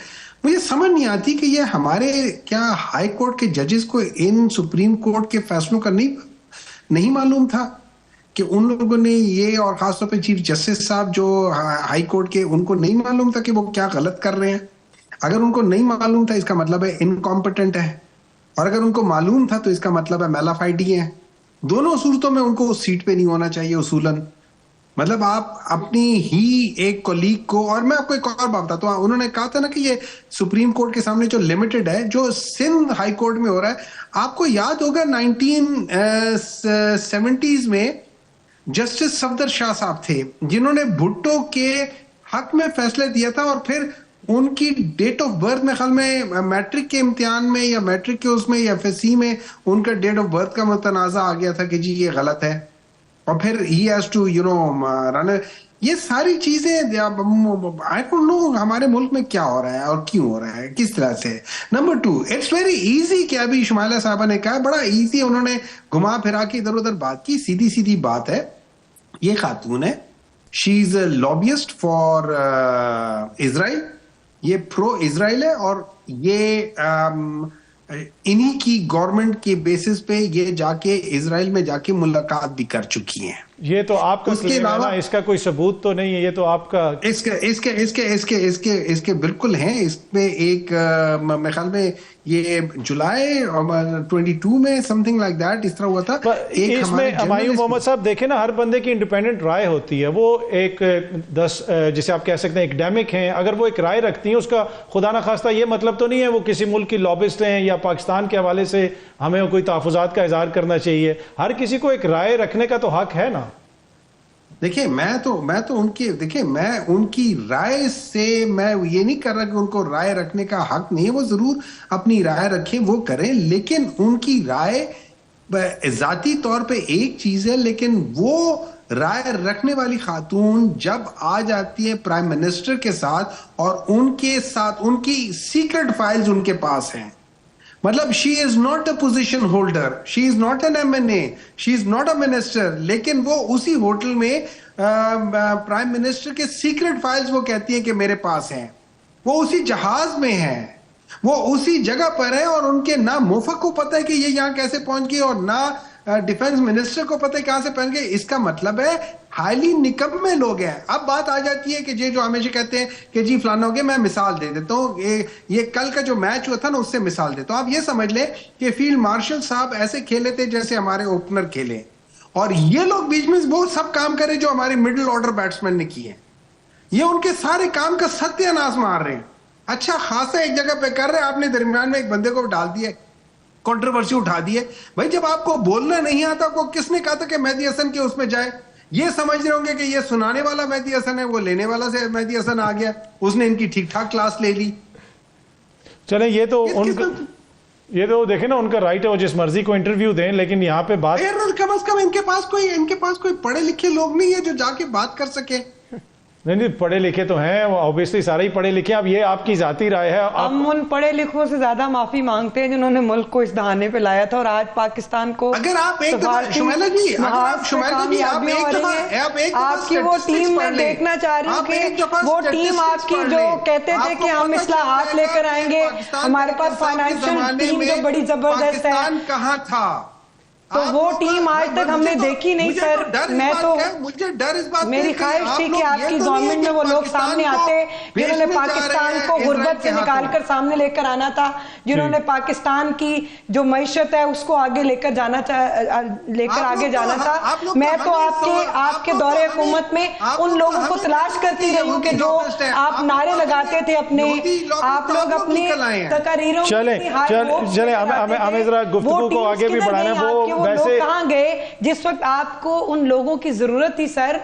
مجھے سمجھ نہیں آتی کہ یہ ہمارے کیا ہائی کورٹ کے ججز کو ان سپریم کورٹ کے فیصلوں کا نہیں معلوم تھا کہ ان لوگوں نے یہ, اور خاص طور پہ چیف جسٹس صاحب جو ہائی کورٹ کے, ان کو نہیں معلوم تھا کہ وہ کیا غلط کر رہے ہیں. اگر ان کو نہیں معلوم تھا اس کا مطلب ہے انکمپیٹنٹ ہے, اور اگر ان کو معلوم تھا تو اس کا مطلب ہے میلافائڈی ہے. دونوں صورتوں میں ان کو اس سیٹ پہ نہیں ہونا چاہیے اصولاً. مطلب آپ اپنی ہی ایک کولیگ کو, اور میں آپ کو ایک اور بات بتاتا ہوں, انہوں نے کہا تھا نا کہ یہ سپریم کورٹ کے سامنے جو لمیٹڈ ہے, جو سندھ ہائی کورٹ میں ہو رہا ہے, آپ کو یاد ہوگا 1970s میں جسٹس صفدر شاہ صاحب تھے جنہوں نے بھٹو کے حق میں فیصلے دیا تھا, اور پھر ان کی ڈیٹ آف برتھ میں خیال میں میٹرک کے امتحان میں یا میٹرک کے اس میں یا FSC میں ان کا ڈیٹ آف برتھ کا متنازع آ گیا تھا کہ جی یہ غلط ہے, اور پھر ہی ہیز ٹو رن. یہ ساری چیزیں آئی ڈونٹ نو ہمارے ملک میں کیا ہو رہا ہے اور کیوں ہو رہا ہے, کس طرح سے. نمبر 2, اٹس ویری ایزی کہ ابھی شمائلہ صاحبہ نے کہا, بڑا ایزی, انہوں نے گھما پھرا کے ادھر ادھر بات کی. سیدھی بات ہے, یہ خاتون ہے, شی از اے لابیسٹ فار اسرائیل, یہ پرو اسرائیل ہے, اور یہ انہی کی گورنمنٹ کے بیسس پہ یہ جا کے اسرائیل میں جا کے ملاقات بھی کر چکی ہیں. یہ تو آپ کا کلیم ہے نا, اس کا کوئی ثبوت تو نہیں ہے, یہ تو آپ کا اس کے بالکل ہیں. اس میں ایک میرے خیال میں یہ جولائی 22 میں سم تھنگ لائک دیٹ اس طرح ہوا تھا. اس میں ہمایوں محمد صاحب دیکھیں نا, ہر بندے کی انڈیپینڈنٹ رائے ہوتی ہے, وہ ایک جسے آپ کہہ سکتے ہیں ایکڈیمک ہیں, اگر وہ ایک رائے رکھتی ہیں, اس کا خدا نخواستہ یہ مطلب تو نہیں ہے وہ کسی ملک کی لابسٹ ہیں یا پاکستان کے حوالے سے ہمیں کوئی تحفظات کا اظہار کرنا چاہیے. ہر کسی کو ایک رائے رکھنے کا تو حق ہے نا. دیکھیں میں تو ان کی, دیکھیں میں ان کی رائے سے میں یہ نہیں کر رہا کہ ان کو رائے رکھنے کا حق نہیں ہے, وہ ضرور اپنی رائے رکھیں, وہ کریں, لیکن ان کی رائے ذاتی طور پہ ایک چیز ہے, لیکن وہ رائے رکھنے والی خاتون جب آ جاتی ہے پرائم منسٹر کے ساتھ, اور ان کے ساتھ ان کی سیکرٹ فائلز ان کے پاس ہیں, مطلب she is not a position holder, she is not an MNA, she is not a minister, لیکن وہ اسی ہوٹل میں پرائم منسٹر کے سیکرٹ فائلز وہ کہتی ہیں کہ میرے پاس ہیں, وہ اسی جہاز میں ہیں, وہ اسی جگہ پر ہے, اور ان کے نہ موفق کو پتہ ہے کہ یہ یہاں کیسے پہنچ گئی, اور نہ ڈیفنس منسٹر کو پتہ ہے کہاں سے پہنچ گئے. اس کا مطلب ہے ہائیلی نکمے لوگ ہیں. اب بات آ جاتی ہے کہ جو ہمیشہ کہتے ہیں کہ جی فلانا ہو گیا, میں مثال دے دیتا ہوں, یہ کل کا جو میچ ہوا تھا نا اس سے مثال دیتا ہوں. آپ یہ سمجھ لیں کہ فیلڈ مارشل صاحب ایسے کھیلے تھے جیسے ہمارے اوپنر کھیلے, اور یہ لوگ بیچ میں وہ سب کام کرے جو ہمارے مڈل آرڈر بیٹسمین نے کیے. یہ ان کے سارے کام کا ستیہ ناش مار رہے ہیں. اچھا خاصا ایک جگہ پہ کر رہے, آپ نے درمیان میں ایک بندے کو ڈال دیا, کنٹروورسی اٹھا دی ہے. بھائی جب آپ کو بولنا نہیں آتا, کو کس نے کہا تھا کہ مہدی حسن کے اس میں جائے؟ یہ سمجھ رہے ہوں گے کہ یہ سنانے والا مہدی حسن ہے, وہ لینے والا سے مہدی حسن آ گیا, اس نے ان کی ٹھیک ٹھاک کلاس لے لی. چلیں یہ تو دیکھیں نا, ان کا رائٹ ہے وہ جس مرضی کو انٹرویو دیں, لیکن یہاں پہ بات کم از کم ان کے پاس کوئی پڑھے لکھے لوگ نہیں ہے جو جا کے بات کر سکے. نہیں پڑھے لکھے تو ہیں, اوبیسلی سارے ہی پڑھے لکھے. اب یہ آپ کی ذاتی رائے ہے. ہم ان پڑھے لکھوں سے زیادہ معافی مانگتے ہیں جنہوں نے ملک کو اس دہانے پہ لایا تھا, اور آج پاکستان کو اگر آپ ایک دفعہ شمائلہ جی آپ کی وہ ٹیم میں دیکھنا چاہ رہی ہوں کہ وہ ٹیم آپ کی جو کہتے تھے کہ ہم اصلاحات لے کر آئیں گے, ہمارے پاس فائنانشل ٹیم جو بڑی زبردست ہے, کہاں تھا تو وہ ٹیم آج تک ہم نے دیکھی نہیں سر. میں تو مجھے ڈر اس بات میری خواہش تھی کہ آپ کی گورنمنٹ میں وہ لوگ سامنے آتے جنہوں نے پاکستان کو غربت سے نکال کر سامنے لے کر آنا تھا, جنہوں نے پاکستان کی جو معیشت ہے اس کو آگے لے کر آگے جانا تھا. میں تو آپ کے دور حکومت میں ان لوگوں کو تلاش کرتی رہی ہوں کہ جو آپ نعرے لگاتے تھے اپنے, آپ لوگ اپنی تقریروں چلیں ہمیں ذرا گفتگو کو آگے بھی بڑھانا ہے. وہ ویسے کہاں گئے جس وقت آپ کو ان لوگوں کی ضرورت تھی سر؟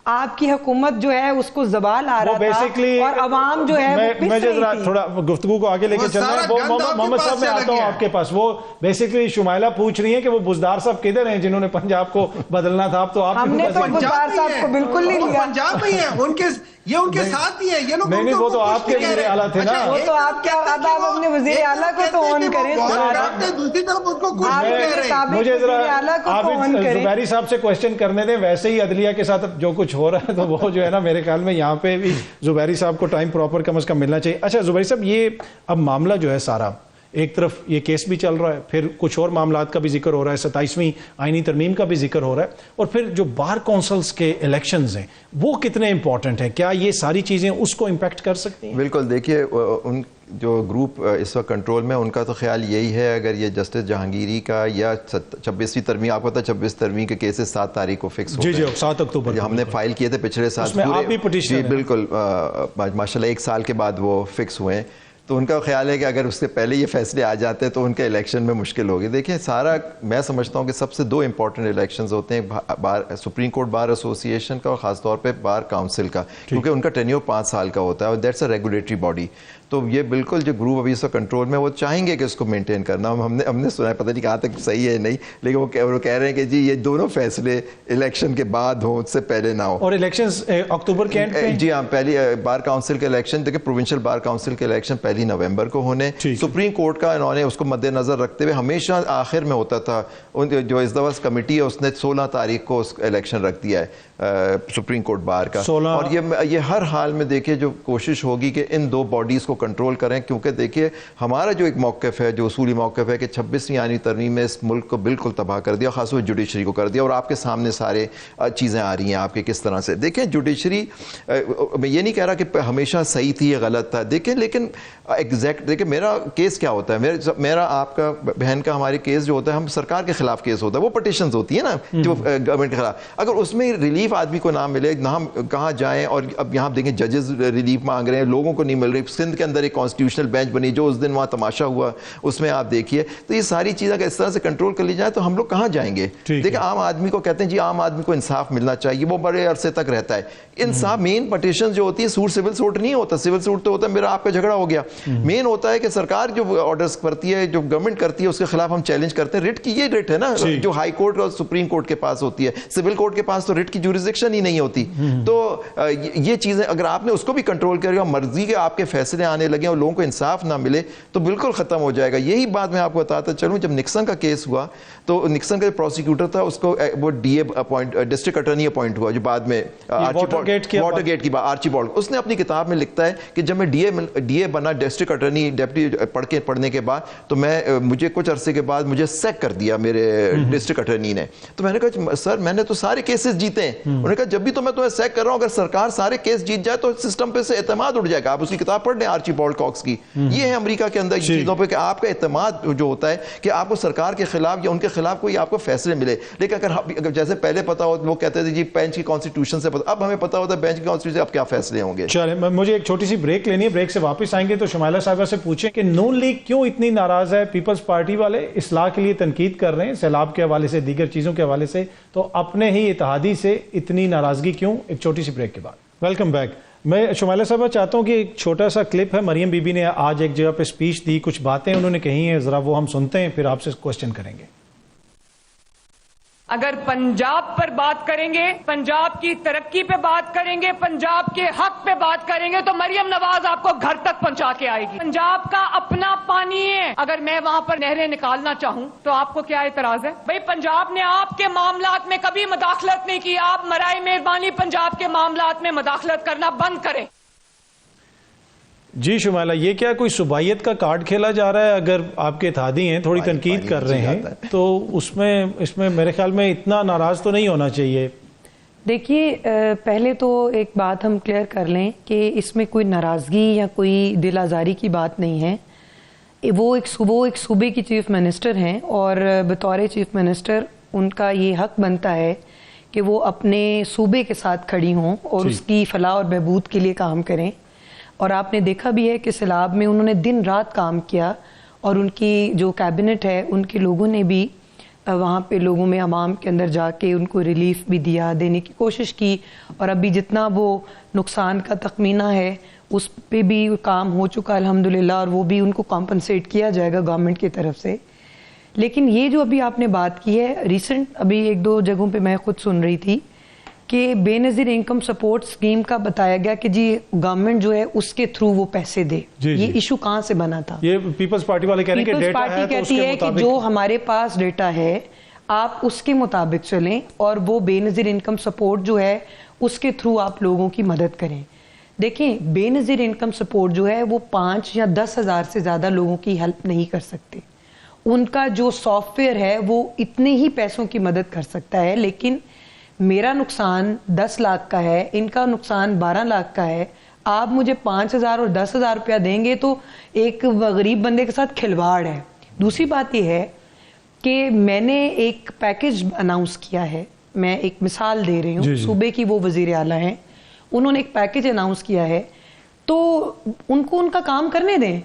آپ کی حکومت جو ہے اس کو زوال آ رہا تھا اور عوام جو ہے مجھے ذرا تھوڑا گفتگو کو آگے لے کے چلنا ہے. محمد صاحب میں آتا ہوں آپ کے پاس. وہ بیسیکلی شمائلہ پوچھ رہی ہیں کہ وہ بزدار صاحب کدھر ہیں جنہوں نے پنجاب کو بدلنا تھا. اب تو آپ ہم نے تو بزدار صاحب کو بالکل نہیں لیا. پنجاب میں ہیں, یہ ان کے ساتھ ہی ہے. یہ لوگ نہیں, وہ تو آپ کے وزیر اعلیٰ تھے نا. وہ تو آپ کیا آپ اپنے وزیر اعلیٰ کو تو آن کریں. دوسری طرف ان کو کچھ نہیں کہہ رہے. مجھے ذرا زبیری صاحب سے کوشچن کرنے دیں. ویسے ہی عدلیہ کے ساتھ جو کچھ ہو رہا ہے تو وہ جو ہے نا میرے خیال میں یہاں پہ بھی زبیری صاحب کو ٹائم پراپر کم از کم ملنا چاہیے. اچھا زبیری صاحب, یہ اب معاملہ جو ہے سارا, ایک طرف یہ کیس بھی چل رہا ہے, پھر کچھ اور معاملات کا بھی ذکر ہو رہا ہے, 27ویں آئینی ترمیم کا بھی ذکر ہو رہا ہے, اور پھر جو بار کونسلز کے الیکشنز ہیں وہ کتنے امپورٹنٹ ہیں؟ کیا یہ ساری چیزیں اس کو امپیکٹ کر سکتی ہیں؟ بالکل. دیکھیے ان جو گروپ اس وقت کنٹرول میں, ان کا تو خیال یہی ہے اگر یہ جسٹس جہانگیری کا یا 26ویں ترمیم, آپ کو پتہ 26 ترمیم کے کیسز 7 تاریخ کو فکس ہو گئے. جی 7 اکتوبر ہم نے فائل کیے تھے پچھلے سال. اس میں آپ بھی پٹیشن. جی بالکل, ماشاءاللہ 1 سال کے بعد وہ فکس ہوئے ہیں. تو ان کا خیال ہے کہ اگر اس سے پہلے یہ فیصلے آ جاتے تو ان کے الیکشن میں مشکل ہوگی. دیکھیں سارا میں سمجھتا ہوں کہ سب سے 2 امپورٹنٹ الیکشنز ہوتے ہیں, سپریم کورٹ بار ایسوسیشن کا اور خاص طور پہ بار کاؤنسل کا, کیونکہ ان کا ٹینیور 5 سال کا ہوتا ہے اور دیٹس اے ریگولیٹری باڈی. تو یہ بالکل جو گروپ ابھی اس کا کنٹرول میں, وہ چاہیں گے کہ اس کو مینٹین کرنا. ہم نے سنا ہے, پتہ نہیں کہاں تک صحیح ہے نہیں, لیکن وہ کہہ رہے ہیں کہ جی یہ دونوں فیصلے الیکشن کے بعد ہوں, اس سے پہلے نہ ہو. اور الیکشنز اکتوبر کے اینڈ پہ؟ جی ہاں, پہلی بار کاؤنسل کے الیکشن, دیکھیں پروونشل بار کاؤنسل کے الیکشن 1 نومبر کو ہونے. سپریم کورٹ کا انہوں نے اس کو مد نظر رکھتے ہوئے ہمیشہ آخر میں ہوتا تھا. جو ازدواج کمیٹی ہے اس نے 16 تاریخ کو اس الیکشن رکھ دیا ہے سپریم کورٹ بار کا. اور یہ ہر حال میں دیکھیں جو کوشش ہوگی کہ ان 2 باڈیز کو کنٹرول کریں, کیونکہ دیکھیے ہمارا جو ایک موقف ہے, جو اصولی موقف ہے کہ 26ویں آئینی ترمیم میں اس ملک کو بالکل تباہ کر دیا, خاص طور پہ جوڈیشری کو کر دیا. اور آپ کے سامنے سارے چیزیں آ رہی ہیں آپ کے کس طرح سے. دیکھیں جوڈیشری, میں یہ نہیں کہہ رہا کہ ہمیشہ صحیح تھی یا غلط تھا, دیکھیں لیکن ایگزیکٹ دیکھیں میرا کیس کیا ہوتا ہے, میرا آپ کا بہن کا ہمارے کیس جو ہوتا ہے, ہم سرکار کے خلاف کیس ہوتا ہے, وہ پٹیشنز ہوتی ہیں نا جو گورنمنٹ کے خلاف. اگر اس میں ریلیف آدمی کو نہ ملے, نہ ہم کہاں جائیں, اور اب یہاں دیکھیں ججز ریلیف مانگ رہے ہیں, لوگوں کو نہیں مل رہی. سندھ کے اندر ایک کانسٹیٹیوشنل بینچ بنی, جو اس دن وہاں تماشا ہوا اس میں آپ دیکھیے. تو یہ ساری چیزیں اگر اس طرح سے کنٹرول کر لی جائے تو ہم لوگ کہاں جائیں گے؟ دیکھیں عام آدمی کو کہتے ہیں جی عام آدمی کو انصاف ملنا چاہیے, وہ بڑے عرصے تک رہتا ہے. انصاف مین پٹیشن جو ہوتی ہے, سوٹ سول سوٹ نہیں ہوتا. سول سوٹ تو ہوتا ہے میرا آپ کا جھگڑا ہو گیا. مین ہوتا ہے کہ سرکار جو آرڈرز کرتی ہے, جو گورنمنٹ کرتی ہے, اس کے خلاف ہم چیلنج کرتے ہیں. ریٹ کی یہ ریٹ ہے نا جو ہائی کورٹ اور سپریم کورٹ کے پاس ہوتی ہے, سول کورٹ کے پاس تو ریٹ کی جوریسڈکشن ہی نہیں ہوتی. تو یہ چیزیں اگر آپ نے اس کو بھی کنٹرول کرے گا, مرضی کے آپ کے فیصلے آنے لگے اور لوگوں کو انصاف نہ ملے تو بالکل ختم ہو جائے گا. یہی بات میں آپ کو بتاتا چلوں, جب نکسن کا کیس ہوا تو نکسن کا جو پروسیکیوٹر تھا اس کو وہ ڈسٹرکٹ اٹارنی اپوائنٹ ہوا, جو بعد میں واٹر گیٹ کی بات, آرچیبالڈ. اس نے اپنی کتاب میں لکھتا ہے کہ جب میں ڈی اے بنا ڈسٹرکٹ اٹارنی ڈیپٹی پڑھنے کے بعد, تو مجھے کچھ عرصے کے بعد مجھے سیک کر دیا میرے ڈسٹرکٹ اٹارنی نے. تو میں نے کہا سر میں نے تو سارے کیسز جیتے ہیں. انہوں نے کہا جب بھی تو میں تمہیں سیک کر رہا ہوں, اگر سرکار سارے کیس جیت جائے تو سسٹم پہ سے اعتماد اٹھ جائے گا. آپ اس کی کتاب پڑھ لیں آرچیبالڈ کاکس کی. یہ ہے امریکہ کے اندر چیزوں پہ کہ آپ کا اعتماد جو ہوتا ہے کہ آپ کو سرکار کے خلاف یا ان کے خلاف کوئی آپ کو فیصلے ملے. لیکن اگر جیسے پہلے پتا ہو, وہ کہتے تھے جی بینچ کی کانسٹیٹیوشن سے پتا, اب ہمیں پتا ہوتا ہے بینچ کی کانسٹیٹیوشن سے اب کیا فیصلے ہوں گے. چلیں مجھے ایک چھوٹی سی بریک لینی ہے, بریک سے واپس آئیں گے تو شمائلہ صاحبہ سے پوچھیں کہ نون لیگ کیوں اتنی ناراض ہے. پیپلز پارٹی والے اصلاح کے لیے تنقید کر رہے ہیں, سیلاب کے حوالے سے, دیگر چیزوں کے حوالے سے, تو اپنے ہی اتحادی سے اتنی ناراضگی کیوں؟ ایک چھوٹی سی بریک کے بعد. Welcome back. میں شمائلہ صاحبہ چاہتا ہوں کہ ایک چھوٹا سا کلپ ہے, مریم بی بی نے آج ایک جگہ پہ سپیچ دی, کچھ باتیں انہوں نے کہی ہیں, ذرا وہ ہم سنتے ہیں, پھر آپ سے کوسچن کریں گے. اگر پنجاب پر بات کریں گے, پنجاب کی ترقی پہ بات کریں گے, پنجاب کے حق پہ بات کریں گے تو مریم نواز آپ کو گھر تک پہنچا کے آئے گی. پنجاب کا اپنا پانی ہے, اگر میں وہاں پر نہریں نکالنا چاہوں تو آپ کو کیا اعتراض ہے؟ بھئی پنجاب نے آپ کے معاملات میں کبھی مداخلت نہیں کی. آپ برائے مہربانی پنجاب کے معاملات میں مداخلت کرنا بند کریں. جی شمائلہ، یہ کیا کوئی صوبائیت کا کارڈ کھیلا جا رہا ہے؟ اگر آپ کے اتحادی ہیں تھوڑی تنقید کر رہے ہیں تو اس میں میرے خیال میں اتنا ناراض تو نہیں ہونا چاہیے. دیکھیے پہلے تو ایک بات ہم کلیئر کر لیں کہ اس میں کوئی ناراضگی یا کوئی دل آزاری کی بات نہیں ہے. وہ ایک صوبے کی چیف منسٹر ہیں اور بطور چیف منسٹر ان کا یہ حق بنتا ہے کہ وہ اپنے صوبے کے ساتھ کھڑی ہوں اور اس کی فلاح اور بہبود کے لیے کام کریں. اور آپ نے دیکھا بھی ہے کہ سیلاب میں انہوں نے دن رات کام کیا اور ان کی جو کیبنٹ ہے ان کے لوگوں نے بھی وہاں پہ لوگوں میں عوام کے اندر جا کے ان کو ریلیف بھی دیا، دینے کی کوشش کی. اور ابھی جتنا وہ نقصان کا تخمینہ ہے اس پہ بھی کام ہو چکا الحمدللہ، اور وہ بھی ان کو کمپنسیٹ کیا جائے گا گورنمنٹ کی طرف سے. لیکن یہ جو ابھی آپ نے بات کی ہے ریسنٹ، ابھی ایک دو جگہوں پہ میں خود سن رہی تھی کہ بے نظیر انکم سپورٹ اسکیم کا بتایا گیا کہ جی گورنمنٹ جو ہے اس کے تھرو وہ پیسے دے. یہ ایشو کہاں سے بنا تھا؟ یہ پیپلز پارٹی والے کہہ رہے ہیں کہ ڈیٹا ہے تو اس کے مطابق، کہ جو ہمارے پاس ڈیٹا ہے آپ اس کے مطابق چلیں اور وہ بے نظیر انکم سپورٹ جو ہے اس کے تھرو آپ لوگوں کی مدد کریں. دیکھیں بے نظیر انکم سپورٹ جو ہے وہ 5 یا 10 ہزار سے زیادہ لوگوں کی ہیلپ نہیں کر سکتے. ان کا جو سافٹ ویئر ہے وہ اتنے ہی پیسوں کی مدد کر سکتا ہے. لیکن میرا نقصان 10 لاکھ کا ہے، ان کا نقصان 12 لاکھ کا ہے. آپ مجھے 5,000 اور 10,000 روپیہ دیں گے تو ایک غریب بندے کے ساتھ کھلواڑ ہے. دوسری بات یہ ہے کہ میں نے ایک پیکج اناؤنس کیا ہے، میں ایک مثال دے رہی ہوں. صوبے کی وہ وزیر اعلیٰ ہیں، انہوں نے ایک پیکج اناؤنس کیا ہے تو ان کو ان کا کام کرنے دیں.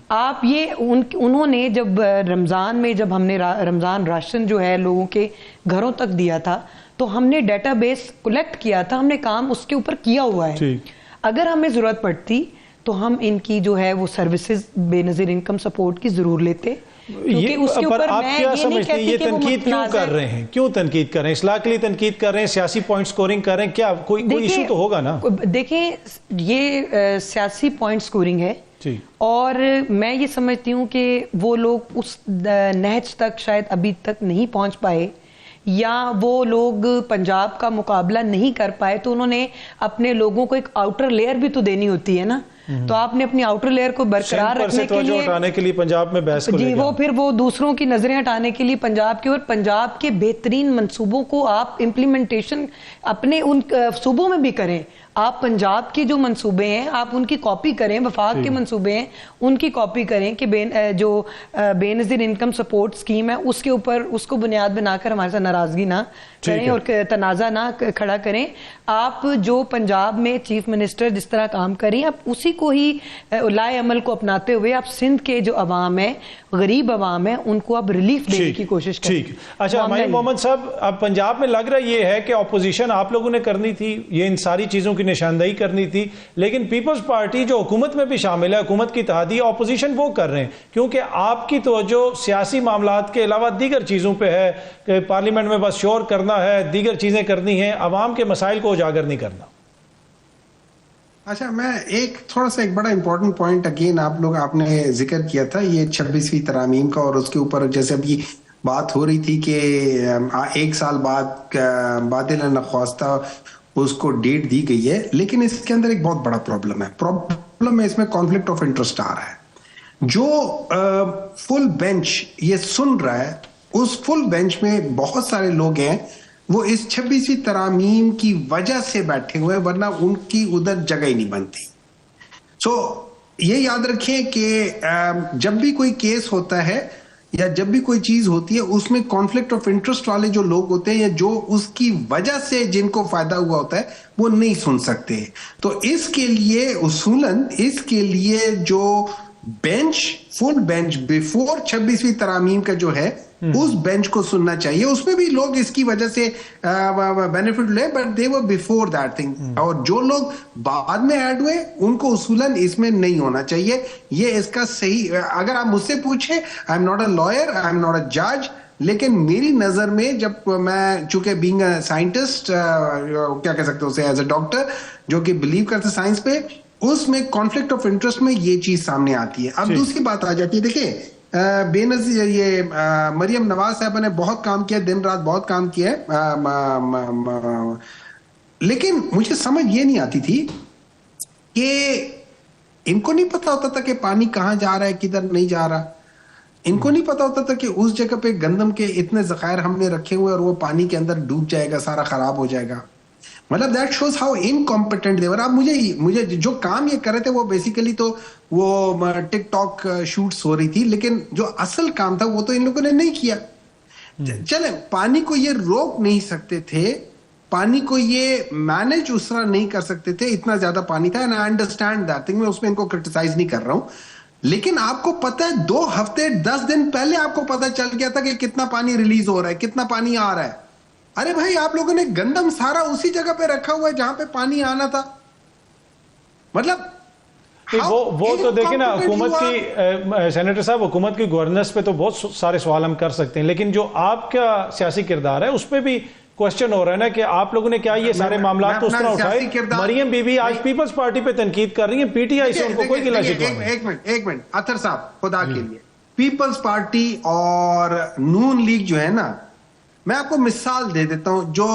آپ یہ انہوں نے جب رمضان میں جب ہم نے رمضان راشن جو ہے لوگوں کے گھروں تک دیا تھا تو ہم نے ڈیٹا بیس کلیکٹ کیا تھا، ہم نے کام اس کے اوپر کیا ہوا ہے. اگر ہمیں ضرورت پڑتی تو ہم ان کی جو ہے وہ سروسز بے نظیر انکم سپورٹ کی ضرور لیتے. پر آپ کیا سمجھتے ہیں یہ تنقید کیوں کر رہے ہیں؟ کیوں تنقید کر رہے ہیں؟ اصلاح کے لیے تنقید کر رہے ہیں؟ سیاسی پوائنٹ سکورنگ کر رہے ہیں؟ کیا کوئی ایشو تو ہوگا نا؟ دیکھیں یہ سیاسی پوائنٹ سکورنگ ہے اور میں یہ سمجھتی ہوں کہ وہ لوگ اس نہج تک شاید ابھی تک نہیں پہنچ پائے یا وہ لوگ پنجاب کا مقابلہ نہیں کر پائے تو انہوں نے اپنے لوگوں کو ایک آؤٹر لیئر بھی تو دینی ہوتی ہے نا. تو آپ نے اپنی آؤٹر لیئر کو برقرار رکھنے کے لیے پنجاب میں بحث کو جی وہ پھر وہ دوسروں کی نظریں ہٹانے کے لیے پنجاب کے اور پنجاب کے بہترین منصوبوں کو آپ امپلیمنٹیشن اپنے ان صوبوں میں بھی کریں. آپ پنجاب کے جو منصوبے ہیں آپ ان کی کاپی کریں، وفاق کے منصوبے ہیں ان کی کاپی کریں کہ جو بے نظیر انکم سپورٹ اسکیم ہے اس کے اوپر اس کو بنیاد بنا کر ہمارے ساتھ ناراضگی نہ کریں اور تنازع نہ کھڑا کریں. آپ جو پنجاب میں چیف منسٹر جس طرح کام کریں آپ اسی کو ہی لائے عمل کو اپناتے ہوئے آپ سندھ کے جو عوام ہیں، غریب عوام ہیں، ان کو آپ ریلیف دینے کی کوشش کریں. اچھا ہمایوں محمد صاحب، اب پنجاب میں لگ رہا یہ ہے کہ اپوزیشن آپ لوگوں نے کرنی تھی، یہ ان ساری چیزوں کی نشاندہی کرنی تھی، لیکن پیپلز پارٹی جو حکومت میں بھی شامل ہے، حکومت کی اتحادی اپوزیشن وہ کر رہے ہیں کیونکہ آپ کی توجہ سیاسی معاملات کے علاوہ دیگر چیزوں پہ ہے کہ پارلیمنٹ میں بس شور کرنا ہے، دیگر چیزیں کرنی ہیں، عوام کے مسائل کو اجاگر نہیں کرنا. اچھا میں ایک تھوڑا سا ایک بڑا امپورٹنٹ پوائنٹ اگین آپ نے ذکر کیا تھا یہ 26ویں ترامیم کا، اور اس کے اوپر جیسے ابھی بات ہو رہی تھی کہ 1 سال بعد بادل نخواستہ اس کو ڈیٹ دی گئی ہے. لیکن اس کے اندر ایک بہت بڑا پرابلم ہے اس میں کانفلکٹ آف انٹرسٹ آ رہا ہے. جو فل بینچ یہ سن رہا ہے اس فل بینچ میں بہت سارے لوگ ہیں وہ اس 26ویں ترامیم کی وجہ سے بیٹھے ہوئے ہیں، ورنہ ان کی ادھر جگہ ہی نہیں بنتی. یہ یاد رکھیں کہ جب بھی کوئی کیس ہوتا ہے یا جب بھی کوئی چیز ہوتی ہے اس میں کانفلکٹ آف انٹرسٹ والے جو لوگ ہوتے ہیں یا جو اس کی وجہ سے جن کو فائدہ ہوا ہوتا ہے وہ نہیں سن سکتے. تو اس کے لیے اصولاً اس کے لیے جو بینچ فل بینچ بیفور 26ویں ترامیم کا جو ہے اس بینچ کو سننا چاہیے. اس میں بھی لوگ اس کی وجہ سے بینیفٹ لے but they were before that thing. اور جو لوگ بعد میں ایڈ ہوئے ان کو اصولاً اس میں نہیں ہونا چاہیے. یہ اس کا صحیح اگر آپ مجھ سے پوچھیں I am not a liar, I am not a جج، لیکن میری نظر میں جب میں چونکہ بینگ اے سائنٹسٹ کیا کہہ سکتے اسے ایز اے ڈاکٹر جو کہ بلیو کرتے سائنس پہ، اس میں کانفلکٹ آف انٹرسٹ میں یہ چیز سامنے آتی ہے. اب دوسری بات آ جاتی ہے، دیکھیں بے نظیر یہ مریم نواز صاحبہ نے بہت کام کیا، دن رات بہت کام کیا ہے، لیکن مجھے سمجھ یہ نہیں آتی تھی کہ ان کو نہیں پتا ہوتا تھا کہ پانی کہاں جا رہا ہے کدھر نہیں جا رہا. ان کو نہیں پتا ہوتا تھا کہ اس جگہ پہ گندم کے اتنے ذخائر ہم نے رکھے ہوئے اور وہ پانی کے اندر ڈوب جائے گا, سارا خراب ہو جائے گا. مطلب دیٹ شوز ہاؤ انکمپیٹنٹ دے ور. اب مجھے جو کام یہ کر رہے تھے وہ بیسیکلی تو وہ ٹک ٹاک شوٹس ہو رہی تھی, لیکن جو اصل کام تھا وہ تو ان لوگوں نے نہیں کیا. چلیں, پانی کو یہ روک نہیں سکتے تھے, پانی کو یہ مینج اس طرح نہیں کر سکتے تھے, اتنا زیادہ پانی تھا. And I understand that thing, میں اس میں ان کو کرٹیسائز نہیں کر رہا ہوں, لیکن آپ کو پتا ہے 2 ہفتے 10 دن پہلے آپ کو پتا چل گیا تھا کہ کتنا پانی ریلیز ہو رہا ہے, کتنا پانی آ رہا ہے. ارے بھائی آپ لوگوں نے گندم سارا اسی جگہ پہ رکھا ہوا ہے جہاں پہ پانی آنا تھا. مطلب وہ تو دیکھیں نا, حکومت کی سینیٹر صاحب, حکومت کی گورننس پہ تو بہت سارے سوال ہم کر سکتے ہیں, لیکن جو آپ کا سیاسی کردار ہے اس پہ بھی کوشچن ہو رہا ہے نا کہ آپ لوگوں نے کیا یہ سارے معاملات تو اس طرح اٹھائے. مریم بی بی آج پیپلز پارٹی پہ تنقید کر رہی ہیں, پی ٹی آئی سے ان کو کوئی گلہ شکوہ نہیں. ایک منٹ اطہر صاحب, خدا کے لیے, پیپلز پارٹی اور نون لیگ جو ہے نا, میں آپ کو مثال دے دیتا ہوں. جو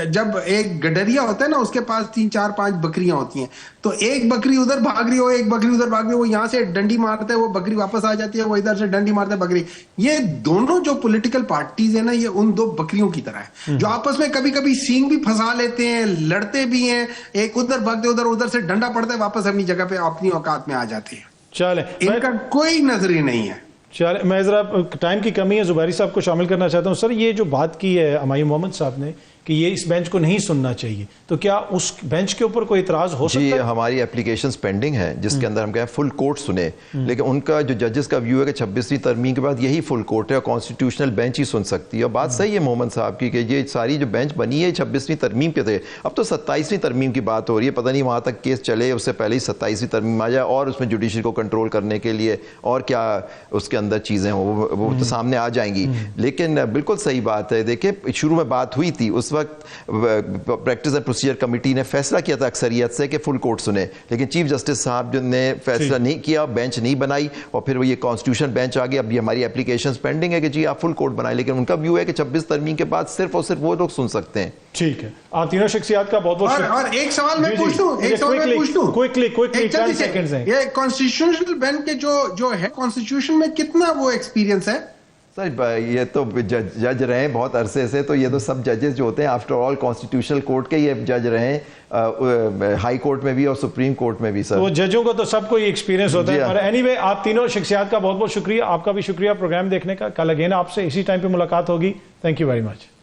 جب ایک گڈریا ہوتا ہے نا, اس کے پاس 3 4 5 بکریاں ہوتی ہیں, تو ایک بکری ادھر بھاگ رہی ہو, ایک بکری ادھر بھاگ رہی ہو, وہ یہاں سے ڈنڈی مارتا ہے, وہ بکری واپس آ جاتی ہے, وہ ادھر سے ڈنڈی مارتا ہے بکری. یہ دونوں جو پولیٹیکل پارٹیز ہیں نا, یہ ان 2 بکریوں کی طرح ہے جو آپس میں کبھی کبھی سینگ بھی پھنسا لیتے ہیں, لڑتے بھی ہیں. ایک ادھر بھاگتے, ادھر سے ڈنڈا پڑتا ہے, واپس اپنی جگہ پہ اپنی اوقات میں آ جاتے ہیں. چلیں, ان کا کوئی نظری نہیں ہے. چلیں, میں ذرا ٹائم کی کمی ہے, زبیری صاحب کو شامل کرنا چاہتا ہوں. سر, یہ جو بات کی ہے ہمایوں محمد صاحب نے کہ یہ اس بینچ کو نہیں سننا چاہیے, تو کیا اس بینچ کے اوپر کوئی اعتراض ہو سکتا ہے؟ جی, ہماری اپلیکیشنز پینڈنگ ہیں جس کے اندر ہم کہیں فل کورٹ سنے, لیکن ان کا جو ججز کا ویو ہے کہ 26ویں ترمیم کے بعد یہی فل کورٹ ہے اور کانسٹیٹیوشنل بینچ ہی سن سکتی ہے. اور بات صحیح ہے محمد صاحب کی کہ یہ ساری جو بینچ بنی ہے 26ویں ترمیم کے تھے, اب تو 27ویں ترمیم کی بات ہو رہی ہے. پتہ نہیں وہاں تک کیس چلے, اس سے پہلے ہی 27ویں ترمیم آ جائے اور اس میں جوڈیشری کو کنٹرول کرنے کے لیے اور کیا اس کے اندر چیزیں ہوں وہ تو سامنے آ جائیں گی. لیکن بالکل صحیح بات ہے. دیکھیں, شروع میں بات ہوئی تھی, اس وقت پریکٹس اینڈ پروسیجر کمیٹی نے فیصلہ کیا تھا اکثریت سے کہ فل کورٹ سنے, لیکن چیف جسٹس صاحب نے فیصلہ نہیں کیا, بینچ نہیں بنائی, اور پھر وہ یہ کانسٹیٹیوشن بینچ آ گیا. اب یہ ہماری اپلیکیشنز پینڈنگ ہے کہ جی آپ فل کورٹ بنائیں, لیکن ان کا ویو ہے کہ 26 ترمیم کے بعد صرف اور صرف وہ لوگ سن سکتے ہیں. ٹھیک ہے, آپ تینوں شخصیات کا بہت بہت اور ایک سوال میں پوچھ لوں, کوئکلی یہ کانسٹیٹیوشنل بینچ کے جو ہے کانسٹیٹیوشن میں کتنا وہ ایکسپیرینس ہے؟ سر, یہ تو جج رہے ہیں بہت عرصے سے, تو یہ تو سب ججز جو ہوتے ہیں آفٹر آل کانسٹیٹیوشنل کورٹ کے یہ جج رہے ہیں, ہائی کورٹ میں بھی اور سپریم کورٹ میں بھی. سر, وہ ججوں کو تو سب کو یہ ایکسپیرینس ہوتا ہے. اور اینی وے, آپ تینوں شخصیات کا بہت بہت شکریہ, آپ کا بھی شکریہ پروگرام دیکھنے کا. کل اگین آپ سے اسی ٹائم پہ ملاقات ہوگی. Thank you very much.